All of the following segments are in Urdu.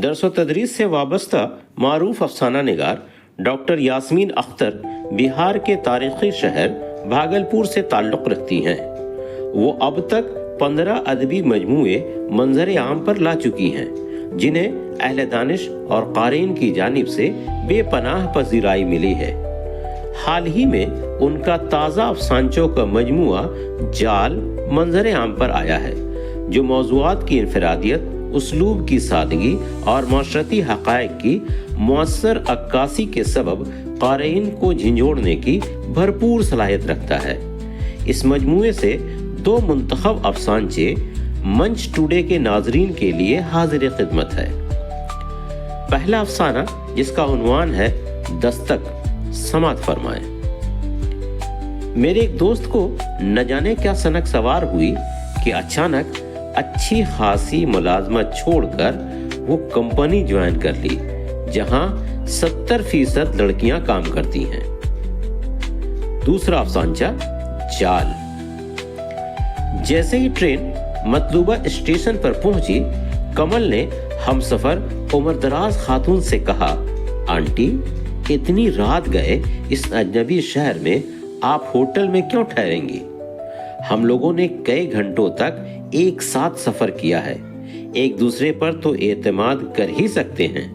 درس و تدریس سے وابستہ معروف افسانہ نگار ڈاکٹر یاسمین اختر بہار کے تاریخی شہر بھاگلپور سے تعلق رکھتی ہیں۔ وہ اب تک 15 ادبی مجموعے منظر عام پر لا چکی ہیں، جنہیں اہل دانش اور قارئین کی جانب سے بے پناہ پذیرائی ملی ہے۔ حال ہی میں ان کا تازہ افسانچوں کا مجموعہ جال منظر عام پر آیا ہے، جو موضوعات کی انفرادیت، اسلوب کی سادگی اور معاشرتی حقائق کی مؤثر عکاسی کے سبب قارئین کو جھنجھوڑنے کی بھرپور صلاحیت رکھتا ہے۔ اس مجموعے سے 2 منتخب افسانچے منچ ٹوڈے کے ناظرین کے لیے حاضر خدمت ہے۔ پہلا افسانہ، جس کا عنوان ہے دستک، سماعت فرمائیں۔ میرے ایک دوست کو نہ جانے کیا سنک سوار ہوئی کہ اچانک اچھی خاصی ملازمت چھوڑ کر وہ کمپنی جوائن کر لی، جہاں 70% لڑکیاں کام کرتی ہیں۔ دوسرا افسانچہ جال۔ جیسے ہی ٹرین مطلوبہ اسٹیشن پر پہنچی، کمل نے ہم سفر عمر دراز خاتون سے کہا، آنٹی، اتنی رات گئے اس اجنبی شہر میں آپ ہوٹل میں کیوں ٹھہریں گی؟ ہم لوگوں نے کئی گھنٹوں تک ایک ساتھ سفر کیا ہے، ایک دوسرے پر تو اعتماد کر ہی سکتے ہیں۔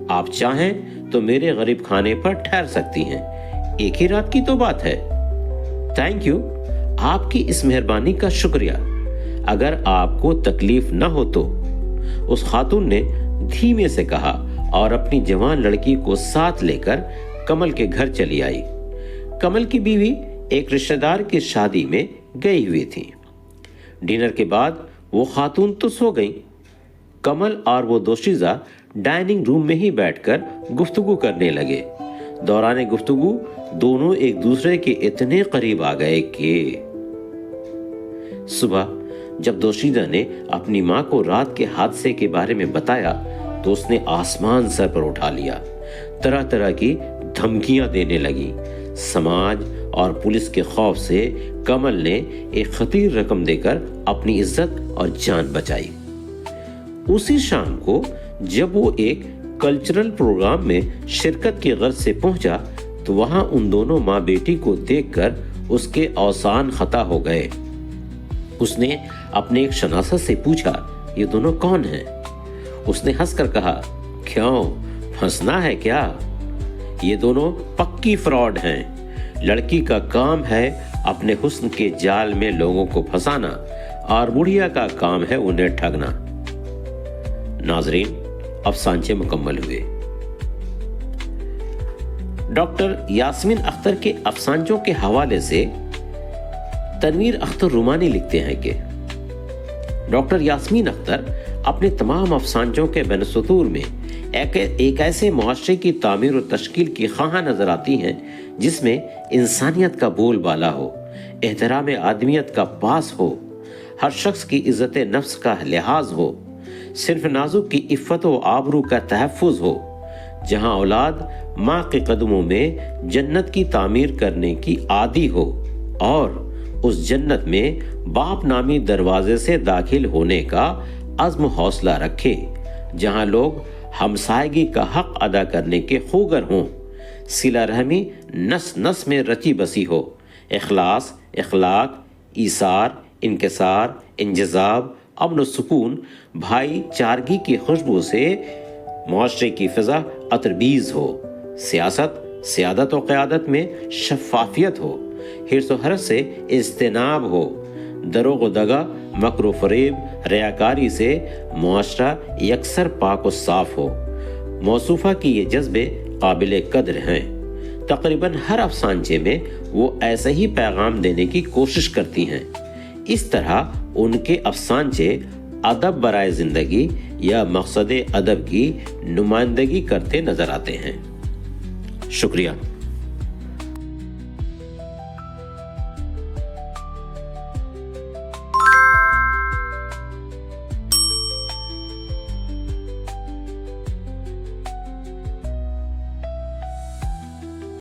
آپ چاہیں تو میرے غریب خانے پر ٹھہر سکتی ہیں، ایک ہی رات کی تو بات ہے۔ تھینک یو، آپ کی اس مہربانی کا شکریہ۔ اگر آپ کو تکلیف نہ ہو تو، اس خاتون نے دھیمے سے کہا اور اپنی جوان لڑکی کو ساتھ لے کر کمل کے گھر چلی آئی۔ کمل کی بیوی ایک رشتہ دار کی شادی میں گئی ہوئی تھی۔ ڈنر کے بعد وہ خاتون تو سو گئیں۔ کمل اور وہ دوشیزہ ڈائننگ روم میں ہی بیٹھ کر گفتگو کرنے لگے۔ دوران گفتگو دونوں ایک دوسرے کے اتنے قریب آ گئے کہ صبح جب دوشیزہ نے اپنی ماں کو رات کے حادثے کے بارے میں بتایا تو اس نے آسمان سر پر اٹھا لیا، طرح طرح کی دھمکیاں دینے لگی۔ سماج اور پولیس کے خوف سے کمل نے ایک خطیر رقم دے کر اپنی عزت اور جان بچائی۔ اسی شام کو جب وہ ایک کلچرل پروگرام میں شرکت کی غرض سے پہنچا تو وہاں ان دونوں ماں بیٹی کو دیکھ کر اس کے اوسان خطا ہو گئے۔ اس نے اپنے ایک شناسہ سے پوچھا، یہ دونوں کون ہیں؟ اس نے ہنس کر کہا، کیوں پھنسنا ہے کیا؟ یہ دونوں پکی فراڈ ہیں۔ لڑکی کا کام ہے اپنے حسن کے جال میں لوگوں کو پھنسانا، اور بڑھیا کا کام ہے انہیں ٹھگنا۔ ناظرین، افسانچے مکمل ہوئے۔ ڈاکٹر یاسمین اختر کے افسانچوں کے حوالے سے تنویر اختر رومانی لکھتے ہیں کہ ڈاکٹر یاسمین اختر اپنے تمام افسانچوں کے بین السطور میں ایک ایسے معاشرے کی تعمیر و تشکیل کی خواہاں نظر آتی ہیں جس میں انسانیت کا بول بالا ہو، احترام آدمیت کا پاس ہو، ہر شخص کی عزت نفس کا لحاظ ہو، صرف نازک کی عفت و آبرو کا تحفظ ہو، جہاں اولاد ماں کے قدموں میں جنت کی تعمیر کرنے کی عادی ہو اور اس جنت میں باپ نامی دروازے سے داخل ہونے کا عزم و حوصلہ رکھے، جہاں لوگ ہمسائیگی کا حق ادا کرنے کے خوگر ہوں، صلہ رحمی نس نس میں رچی بسی ہو، اخلاص، اخلاق، ایثار، انکسار، انجذاب، امن و سکون، بھائی چارگی کی خوشبو سے معاشرے کی فضا عطربیز ہو، سیاست، سیادت و قیادت میں شفافیت ہو، حرص و حرص سے اجتناب ہو، دروغ و دغا، مکر و فریب، ریاکاری سے معاشرہ یکسر پاک و صاف ہو۔ موصوفہ کی یہ جذبے قابل قدر ہیں۔ تقریباً ہر افسانچے میں وہ ایسا ہی پیغام دینے کی کوشش کرتی ہیں۔ اس طرح ان کے افسانچے ادب برائے زندگی یا مقصد ادب کی نمائندگی کرتے نظر آتے ہیں۔ شکریہ۔